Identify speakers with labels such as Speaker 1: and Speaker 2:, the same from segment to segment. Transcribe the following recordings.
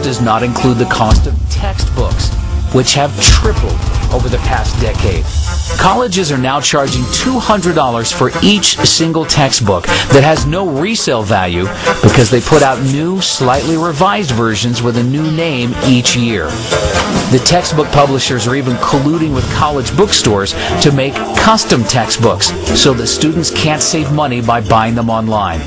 Speaker 1: Does not include the cost of textbooks, which have tripled over the past decade. Colleges are now charging $200 for each single textbook that has no resale value because they put out new, slightly revised versions with a new name each year. The textbook publishers are even colluding with college bookstores to make custom textbooks so that students can't save money by buying them online.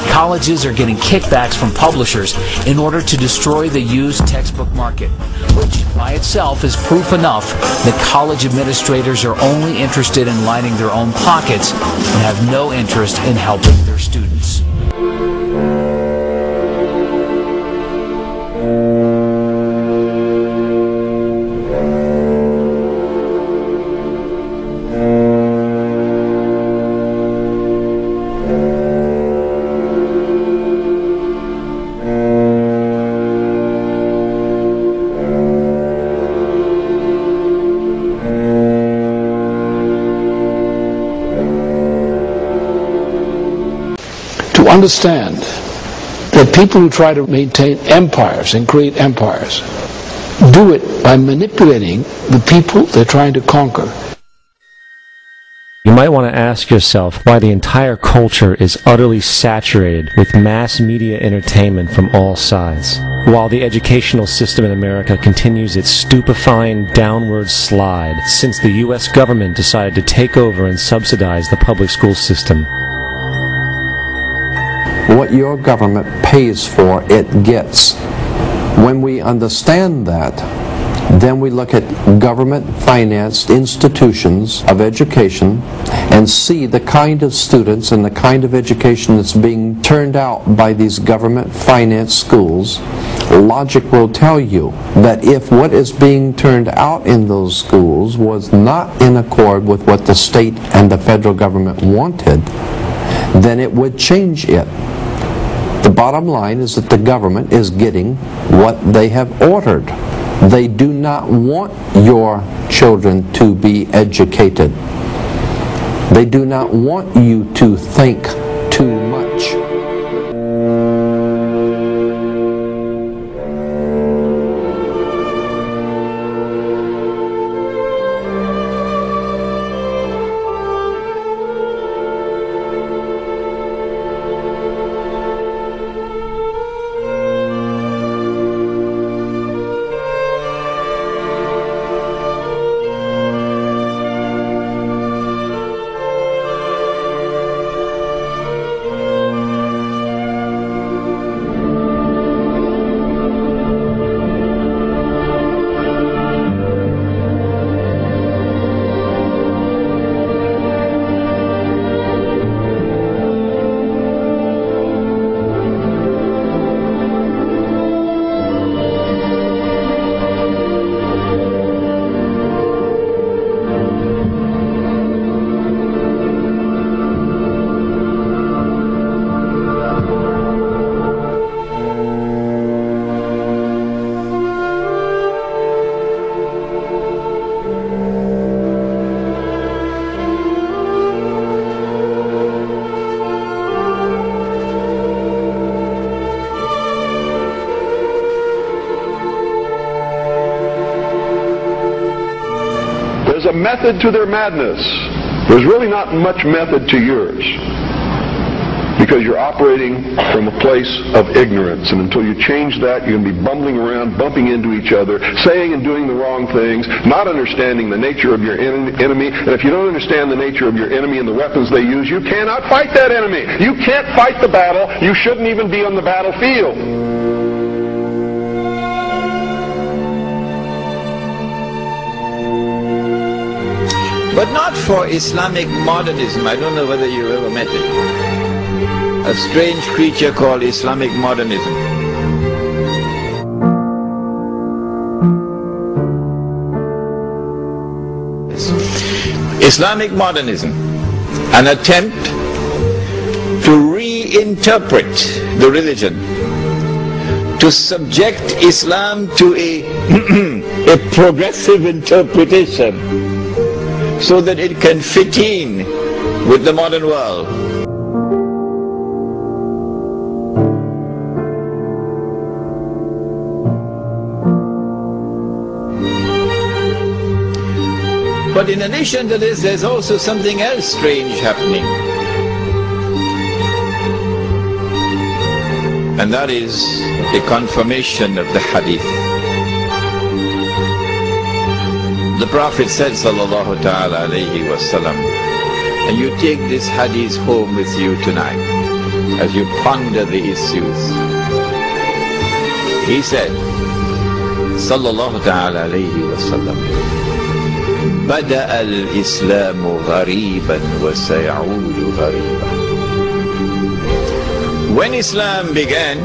Speaker 1: Colleges are getting kickbacks from publishers in order to destroy the used textbook market, which by itself is proof enough that college administrators are only interested in lining their own pockets and have no interest in helping their students.
Speaker 2: Understand that people who try to maintain empires and create empires do it by manipulating the people they're trying to conquer.
Speaker 3: You might want to ask yourself why the entire culture is utterly saturated with mass media entertainment from all sides, while the educational system in America continues its stupefying downward slide since the U.S. government decided to take over and subsidize the public school system.
Speaker 4: What your government pays for, it gets. When we understand that, then we look at government-financed institutions of education and see the kind of students and the kind of education that's being turned out by these government-financed schools. Logic will tell you that if what is being turned out in those schools was not in accord with what the state and the federal government wanted, then it would change it. The bottom line is that the government is getting what they have ordered. They do not want your children to be educated. They do not want you to think too much.
Speaker 5: There's a method to their madness. There's really not much method to yours, because you're operating from a place of ignorance, and until you change that, you're going to be bumbling around, bumping into each other, saying and doing the wrong things, not understanding the nature of your enemy. And if you don't understand the nature of your enemy and the weapons they use, you cannot fight that enemy. You can't fight the battle. You shouldn't even be on the battlefield.
Speaker 6: But not for Islamic modernism. I don't know whether you ever met it. A strange creature called Islamic modernism. Islamic modernism, an attempt to reinterpret the religion to subject Islam to a progressive interpretation so that it can fit in with the modern world. But in addition to this, there's also something else strange happening. And that is the confirmation of the hadith. The Prophet said, sallallahu ta'ala alayhi wa sallam, and you take this hadith home with you tonight as you ponder the issues. He said, sallallahu ta'ala alayhi wa sallam, بدأ الإسلام غريبا وسيعود غريبا. When Islam began,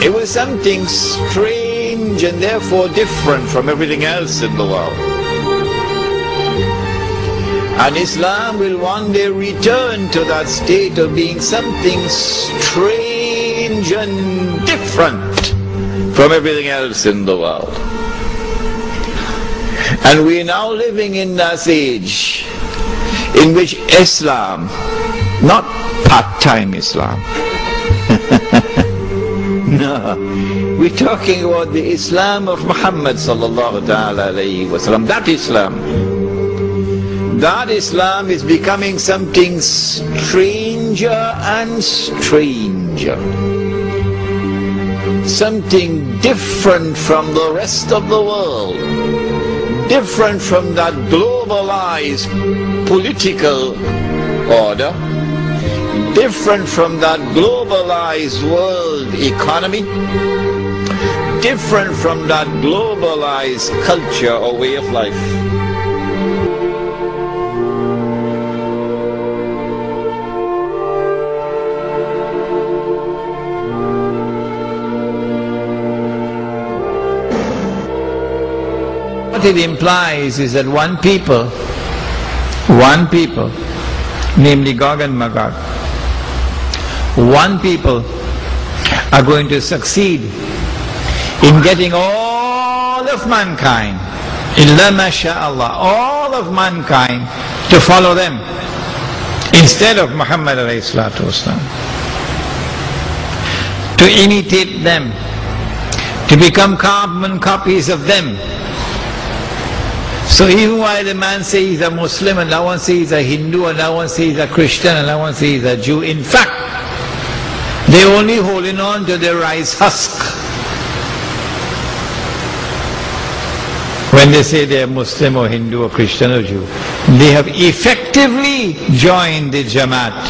Speaker 6: it was something strange and therefore different from everything else in the world. And Islam will one day return to that state of being something strange and different from everything else in the world. And we are now living in that age in which Islam, not part-time Islam, no, we're talking about the Islam of Muhammad sallallahu ta'ala alayhi wa sallam. That Islam is becoming something stranger and stranger, something different from the rest of the world, different from that globalized political order, different from that globalized world economy, different from that globalized culture or way of life. What it implies is that one people, namely Gog and Magog, one people are going to succeed in getting all of mankind, illa masha'Allah, all of mankind to follow them instead of Muhammad alayhi salatu wasalam, to imitate them, to become carbon copies of them. So even while the man says he's a Muslim, and that one says he's a Hindu, and that one says he's a Christian, and that one says he's a Jew, in fact, they're only holding on to their rice husk. When they say they're Muslim or Hindu or Christian or Jew, they have effectively joined the Jamaat.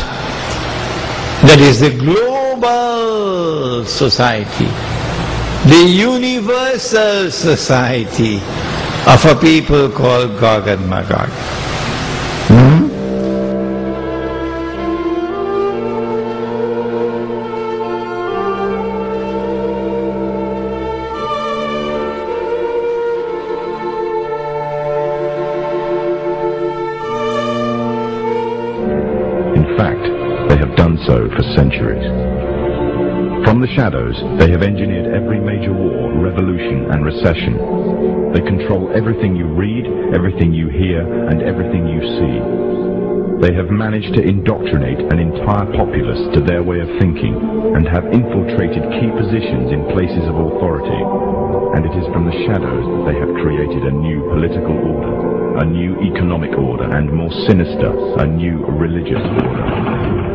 Speaker 6: That is the global society, the universal society of a people called Gog and Magog.
Speaker 7: In fact, they have done so for centuries. From the shadows, they have engineered every major war, revolution and recession. They control everything you read, everything you hear, and everything you see. They have managed to indoctrinate an entire populace to their way of thinking and have infiltrated key positions in places of authority. And it is from the shadows that they have created a new political order, a new economic order, and more sinister, a new religious order.